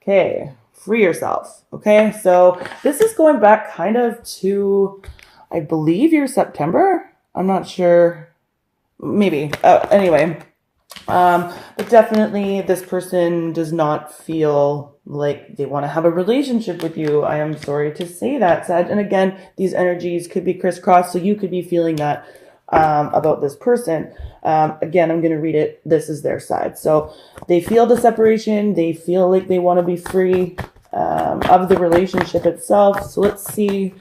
Okay, free yourself. Okay, so this is going back kind of to, I believe, your September. I'm not sure. Maybe. Anyway, but definitely this person does not feel like they want to have a relationship with you. I am sorry to say that, Sag. And again, these energies could be crisscrossed, so you could be feeling that about this person. Again, I'm going to read it. This is their side. So they feel the separation. They feel like they want to be free of the relationship itself. So let's see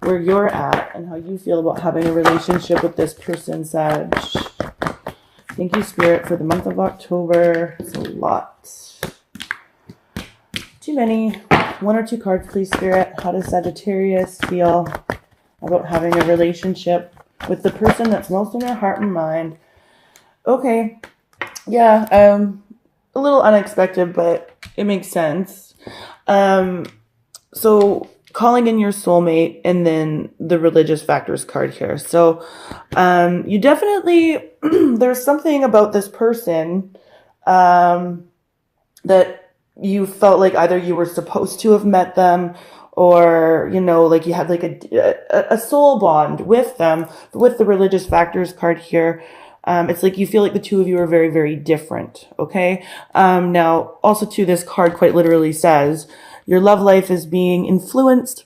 where you're at and how you feel about having a relationship with this person, Sag. Thank you, Spirit, for the month of October. It's a lot. Too many. One or two cards, please, Spirit. How does Sagittarius feel about having a relationship with the person that's most in their heart and mind? Okay. Yeah, a little unexpected, but it makes sense. So calling in your soulmate and then the religious factors card here. So you definitely, there's something about this person that you felt like either you were supposed to have met them or, you know, like you had like a soul bond with them. With the religious factors card here, it's like you feel like the two of you are very, very different. Okay. Now also too, this card quite literally says, your love life is being influenced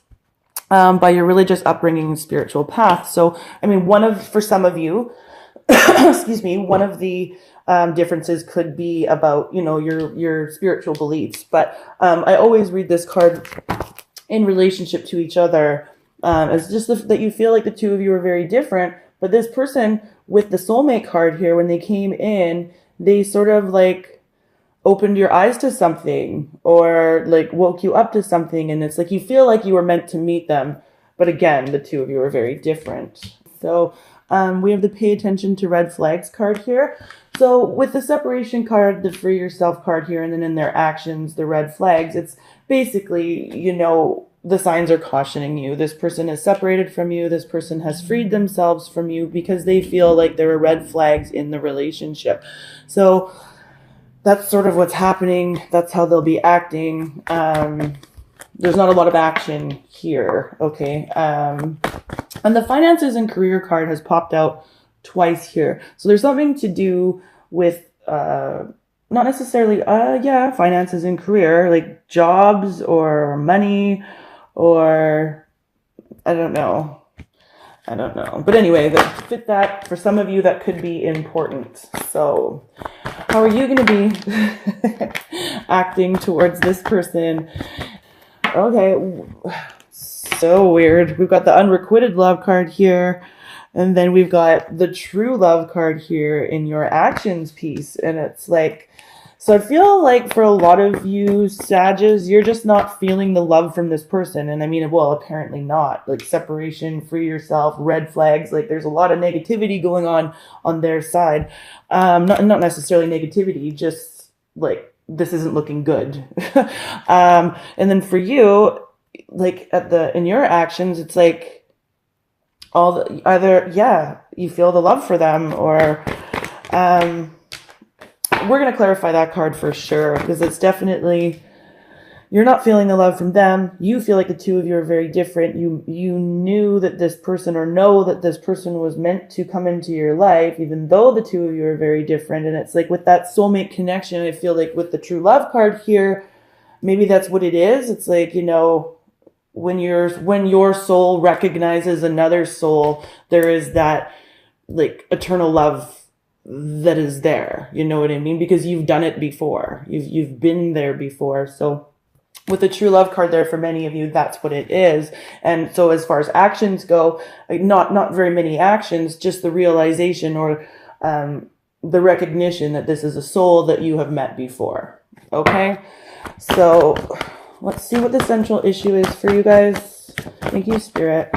by your religious upbringing and spiritual path. So, I mean, for some of you, excuse me, one of the differences could be about, you know, your spiritual beliefs. But I always read this card in relationship to each other as just that you feel like the two of you are very different. But this person with the soulmate card here, when they came in, they sort of like opened your eyes to something or like woke you up to something. And it's like you feel like you were meant to meet them. But again, the two of you are very different. So we have the pay attention to red flags card here. So with the separation card, the free yourself card here, and then in their actions, the red flags, it's basically, you know, the signs are cautioning you. This person is separated from you. This person has freed themselves from you because they feel like there are red flags in the relationship. So that's sort of what's happening. That's how they'll be acting. There's not a lot of action here. Okay. And the finances and career card has popped out twice here. So there's something to do with, not necessarily, finances and career, like jobs or money or I don't know. But anyway, that fit that for some of you that could be important. So how are you going to be acting towards this person? Okay. So weird. We've got the unrequited love card here. And then we've got the true love card here in your actions piece. And it's like, so I feel like for a lot of you Sages, you're just not feeling the love from this person. And I mean, well, apparently not. Like separation, free yourself, red flags. Like there's a lot of negativity going on their side. Not necessarily negativity, just like this isn't looking good. And then for you, like in your actions, it's like you feel the love for them or we're going to clarify that card for sure because it's definitely you're not feeling the love from them. You feel like the two of you are very different. You knew that this person or know that this person was meant to come into your life even though the two of you are very different. And it's like with that soulmate connection, I feel like with the true love card here, maybe that's what it is. It's like, you know, when your soul recognizes another soul, there is that like eternal love that is there. You know what I mean? Because you've done it before. You've been there before. So with the true love card there for many of you, that's what it is. And so as far as actions go, not very many actions, just the realization or the recognition that this is a soul that you have met before. Okay? So let's see what the central issue is for you guys. Thank you, Spirit.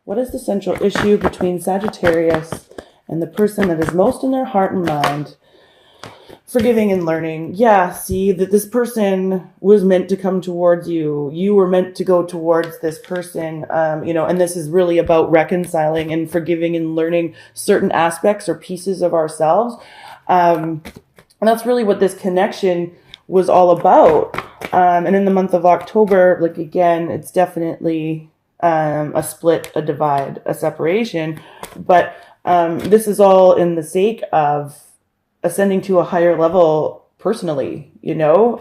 What is the central issue between Sagittarius and the person that is most in their heart and mind? Forgiving and learning. Yeah, see that this person was meant to come towards you. You were meant to go towards this person, and this is really about reconciling and forgiving and learning certain aspects or pieces of ourselves. And that's really what this connection was all about. And in the month of October, like again, it's definitely a split, a divide, a separation. But this is all in the sake of ascending to a higher level personally, you know?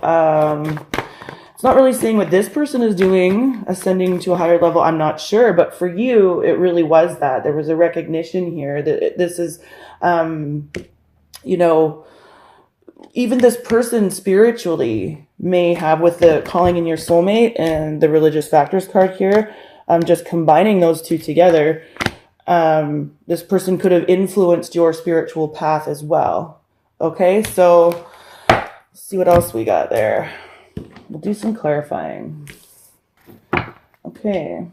It's not really saying what this person is doing, ascending to a higher level, I'm not sure. But for you, it really was that. There was a recognition here that this is, you know, even this person spiritually may have, with the calling in your soulmate and the religious factors card here, just combining those two together, this person could have influenced your spiritual path as well. Okay, so let's see what else we got there. We'll do some clarifying. Okay.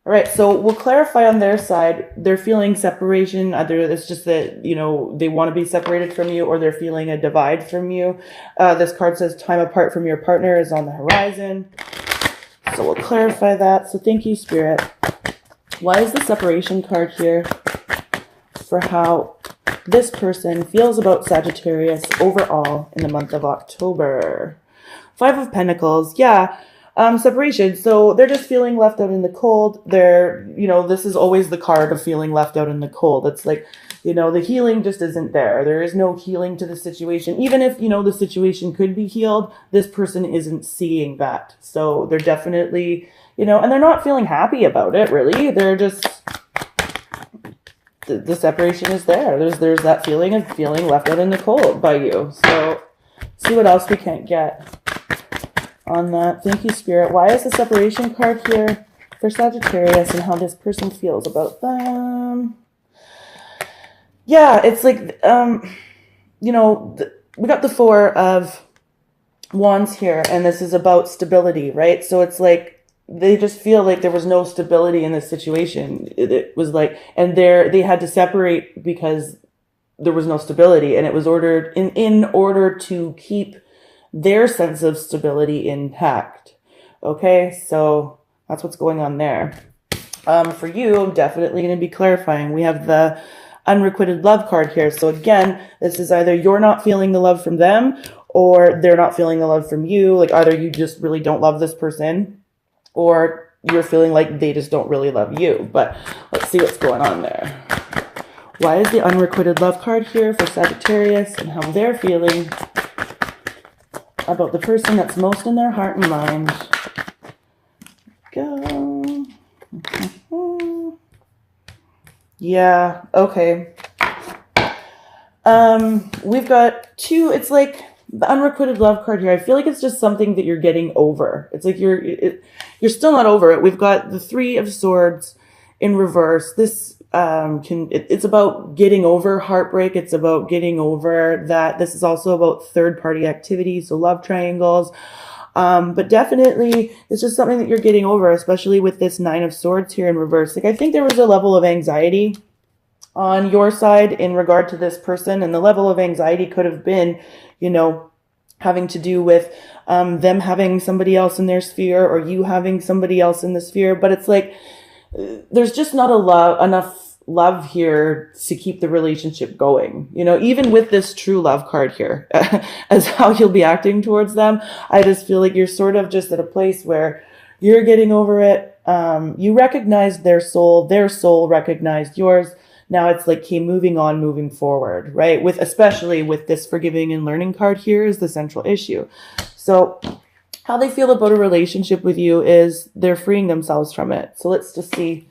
All right, so we'll clarify on their side. They're feeling separation. Either it's just that, you know, they want to be separated from you, or they're feeling a divide from you. This card says time apart from your partner is on the horizon. So we'll clarify that. So thank you, Spirit. Why is the separation card here for how this person feels about Sagittarius overall in the month of October? 5 of Pentacles. Yeah. Separation. So they're just feeling left out in the cold. They're, you know, this is always the card of feeling left out in the cold. It's like, you know, the healing just isn't there. There is no healing to the situation. Even if, you know, the situation could be healed, this person isn't seeing that. So they're definitely, you know, and they're not feeling happy about it, really. They're just, the separation is there. There's that feeling of feeling left out in the cold by you. So see what else we can't get on that. Thank you, Spirit. Why is the separation card here for Sagittarius and how this person feels about them? Yeah, it's like, you know, we got the 4 of Wands here, and this is about stability, right? So it's like they just feel like there was no stability in this situation. It was like, and they had to separate because there was no stability, and it was ordered in order to keep their sense of stability intact. Okay, so that's what's going on there. For you, I'm definitely going to be clarifying. We have the unrequited love card here. So again, this is either you're not feeling the love from them, or they're not feeling the love from you. Like either you just really don't love this person, or you're feeling like they just don't really love you. But let's see what's going on there. Why is the unrequited love card here for Sagittarius and how they're feeling about the person that's most in their heart and mind? Go. Yeah, okay. We've got 2, it's like the unrequited love card here. I feel like it's just something that you're getting over. It's like you're still not over it. We've got the 3 of Swords in reverse. This it's about getting over heartbreak. It's about getting over that. This is also about third party activities, so love triangles. But definitely it's just something that you're getting over, especially with this 9 of Swords here in reverse. Like I think there was a level of anxiety on your side in regard to this person, and the level of anxiety could have been, you know, having to do with them having somebody else in their sphere, or you having somebody else in the sphere. But it's like there's just not enough love here to keep the relationship going, you know, even with this true love card here as how you'll be acting towards them. I just feel like you're sort of just at a place where you're getting over it. You recognized their soul recognized yours. Now it's like, okay, moving on, moving forward, right? Especially with this forgiving and learning card here is the central issue. So how they feel about a relationship with you is they're freeing themselves from it. So let's just see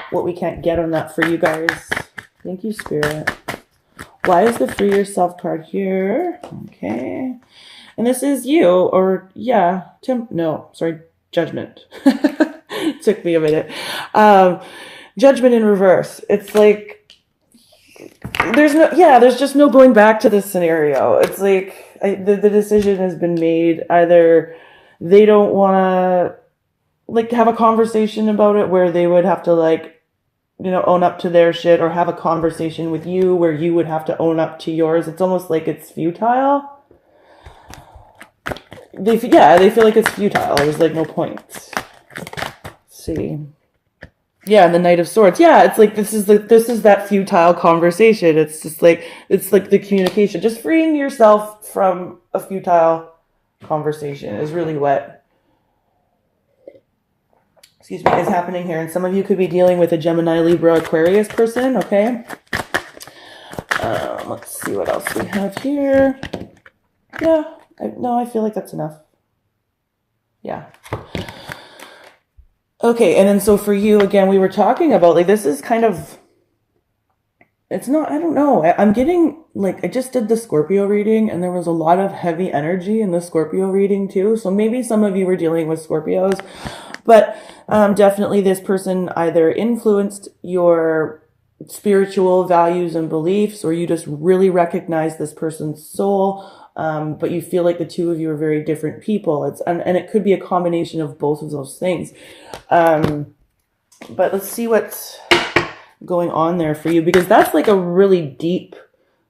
what we can't get on that for you guys. Thank you, Spirit. Why is the free yourself card here? Okay. And this is you, or yeah, Judgment. Took me a minute. Judgment in reverse. It's like, there's just no going back to this scenario. It's like the decision has been made. Either they don't want to like have a conversation about it where they would have to like, you know, own up to their shit, or have a conversation with you where you would have to own up to yours. It's almost like it's futile. They feel like it's futile. There's like no point. Let's see. Yeah, and the Knight of Swords. Yeah, it's like this is that futile conversation. It's like the communication, just freeing yourself from a futile conversation is really what, excuse me, is happening here. And some of you could be dealing with a Gemini, Libra, Aquarius person, okay? Let's see what else we have here. Yeah, I feel like that's enough. Yeah. Okay, and then so for you, again, we were talking about, like, this is kind of, it's not, I don't know. I'm getting, like, I just did the Scorpio reading, and there was a lot of heavy energy in the Scorpio reading, too. So maybe some of you were dealing with Scorpios. But definitely this person either influenced your spiritual values and beliefs, or you just really recognize this person's soul, but you feel like the two of you are very different people. And it could be a combination of both of those things. But let's see what's going on there for you, because that's like a really deep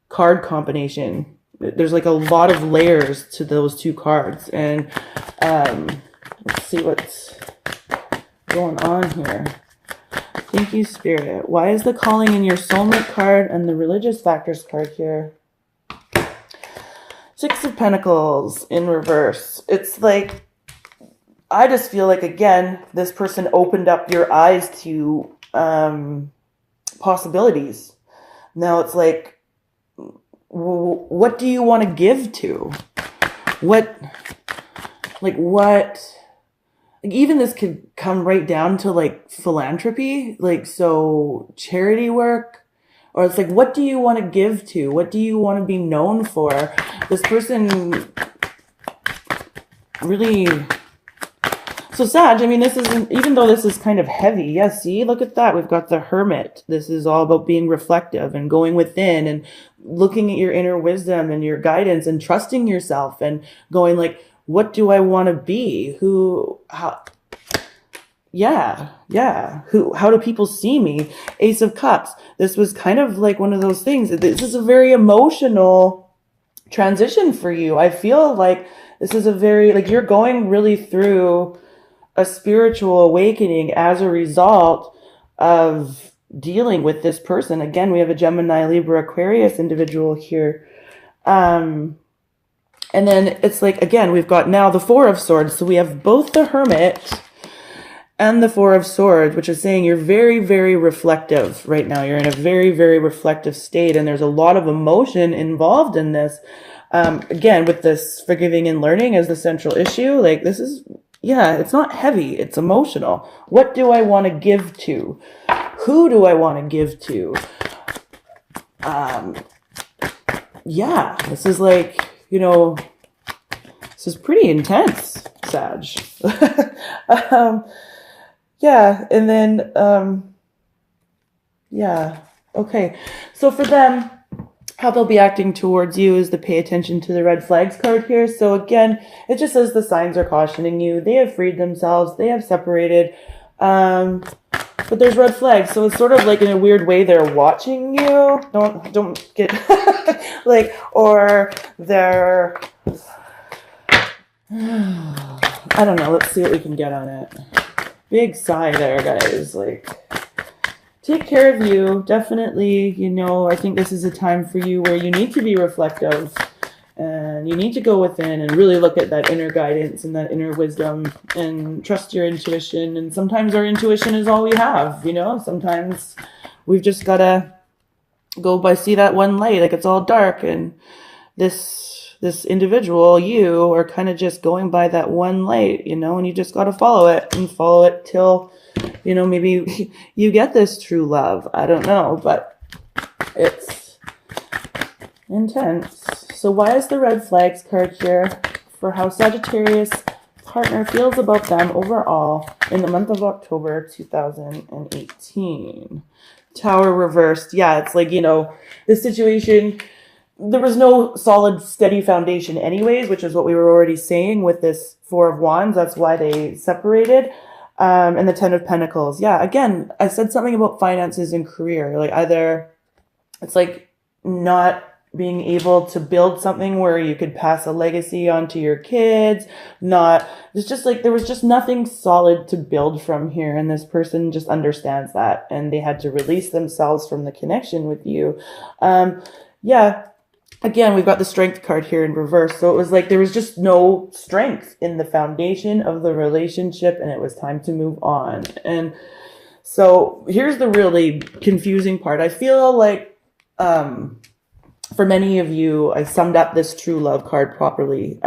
card combination. There's like a lot of layers to those two cards. And let's see what's going on here. Thank you, Spirit. Why is the calling in your soulmate card and the religious factors card here? Six of Pentacles in reverse. It's like, I just feel like, again, this person opened up your eyes to possibilities. Now it's like, what do you want to give to? Even this could come right down to like philanthropy, like, so charity work, or it's like, what do you want to give to? What do you want to be known for? This person really, so Sag, I mean, this isn't, even though this is kind of heavy, yeah, see, look at that. We've got the Hermit. This is all about being reflective and going within and looking at your inner wisdom and your guidance and trusting yourself and going like, what do I want to be? How do people see me? Ace of Cups. This was kind of like one of those things. This is a very emotional transition for you. I feel like this is a very, like, you're going really through a spiritual awakening as a result of dealing with this person. Again, we have a Gemini, Libra, Aquarius individual here. And then it's like, again, we've got now the Four of Swords. So we have both the Hermit and the Four of Swords, which is saying you're very, very reflective right now. You're in a very, very reflective state. And there's a lot of emotion involved in this. Again, with this forgiving and learning as the central issue, like, this is, yeah, it's not heavy. It's emotional. What do I want to give to? Who do I want to give to? Yeah, this is like, you know, this is pretty intense, Sag. Yeah, and then, yeah, okay. So for them, how they'll be acting towards you is to pay attention to the red flags card here. So again, it just says the signs are cautioning you. They have freed themselves. They have separated. But there's red flags. So it's sort of like, in a weird way, they're watching you. Don't get like, or they're, I don't know. Let's see what we can get on it. Big sigh there, guys. Like, take care of you. Definitely, you know, I think this is a time for you where you need to be reflective and you need to go within and really look at that inner guidance and that inner wisdom and trust your intuition. And sometimes our intuition is all we have, you know. Sometimes we've just got to go by, see that one light, like it's all dark, and this individual, you are kind of just going by that one light, you know, and you just got to follow it and follow it till, you know, maybe you get this true love. I don't know, but it's intense. So why is the red flags card here for how Sagittarius partner feels about them overall in the month of October 2018? Tower reversed. Yeah, it's like, you know, this situation, there was no solid, steady foundation anyways, which is what we were already saying with this Four of Wands. That's why they separated. And the Ten of Pentacles. Yeah, again, I said something about finances and career. Like, either it's like not being able to build something where you could pass a legacy onto your kids. It's just like there was just nothing solid to build from here. And this person just understands that. And they had to release themselves from the connection with you. Yeah. again, we've got the strength card here in reverse. So it was like there was just no strength in the foundation of the relationship, and it was time to move on. And so here's the really confusing part. I feel like for many of you, I summed up this true love card properly.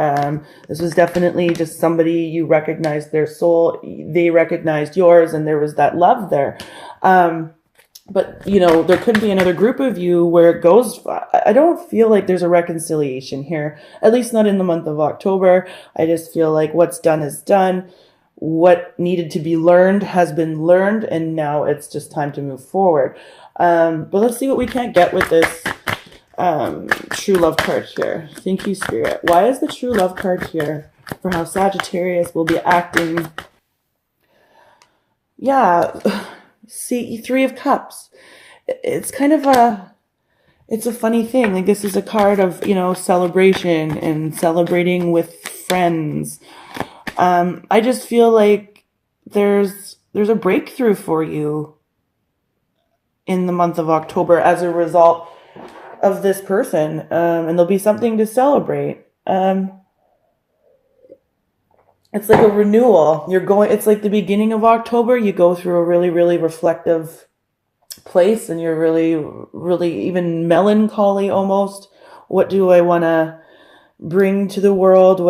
This was definitely just somebody, you recognized their soul, they recognized yours, and there was that love there. But, there could be another group of you where it goes, I don't feel like there's a reconciliation here, at least not in the month of October. I just feel like what's done is done. What needed to be learned has been learned, and now it's just time to move forward. But let's see what we can't get with this true love card here. Thank you, Spirit. Why is the true love card here for how Sagittarius will be acting? Yeah, see, Three of Cups. It's kind of it's a funny thing. Like, this is a card of, celebration and celebrating with friends. I just feel like there's a breakthrough for you in the month of October as a result of this person, and there'll be something to celebrate. It's like a renewal. It's like the beginning of October. You go through a really, really reflective place, and you're really, really even melancholy almost. What do I want to bring to the world?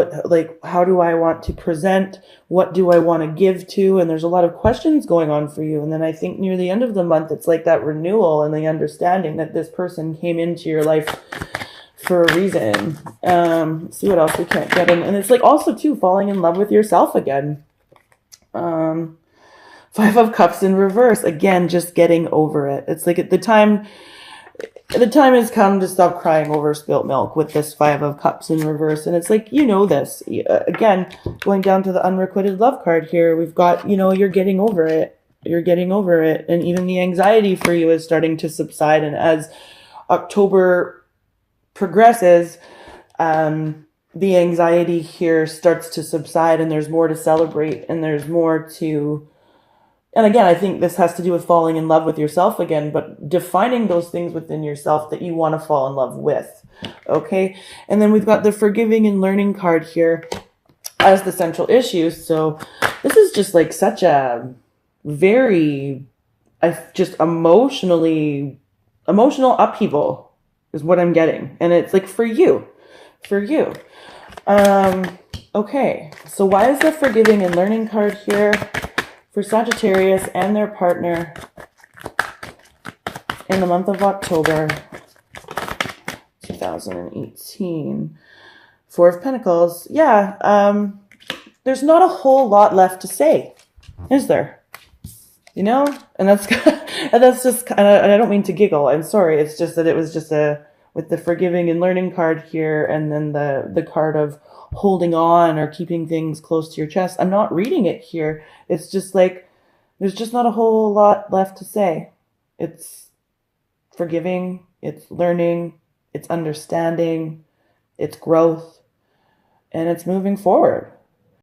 How do I want to present? What do I want to give to? And there's a lot of questions going on for you. And then I think near the end of the month, it's like that renewal and the understanding that this person came into your life for a reason. See what else we can't get in. And it's like also too, falling in love with yourself again. Five of Cups in reverse. Again, just getting over it. It's like the time has come to stop crying over spilt milk with this Five of Cups in reverse. And it's like, this. Again, going down to the unrequited love card here, we've got, you're getting over it. You're getting over it. And even the anxiety for you is starting to subside. And as October progresses, the anxiety here starts to subside, and there's more to celebrate, and there's more to... And again, I think this has to do with falling in love with yourself again, but defining those things within yourself that you want to fall in love with. Okay? And then we've got the forgiving and learning card here as the central issue. So this is just like such a very, just emotional upheaval is what I'm getting. And it's like for you. Okay. So why is the forgiving and learning card here for Sagittarius and their partner in the month of October 2018? Four of Pentacles. Yeah, there's not a whole lot left to say, is there? And that's just kind of, and I don't mean to giggle. I'm sorry. It's just that it was just with the forgiving and learning card here, and then the card of holding on or keeping things close to your chest. I'm not reading it here. It's just like, there's just not a whole lot left to say. It's forgiving, it's learning, it's understanding, it's growth, and it's moving forward.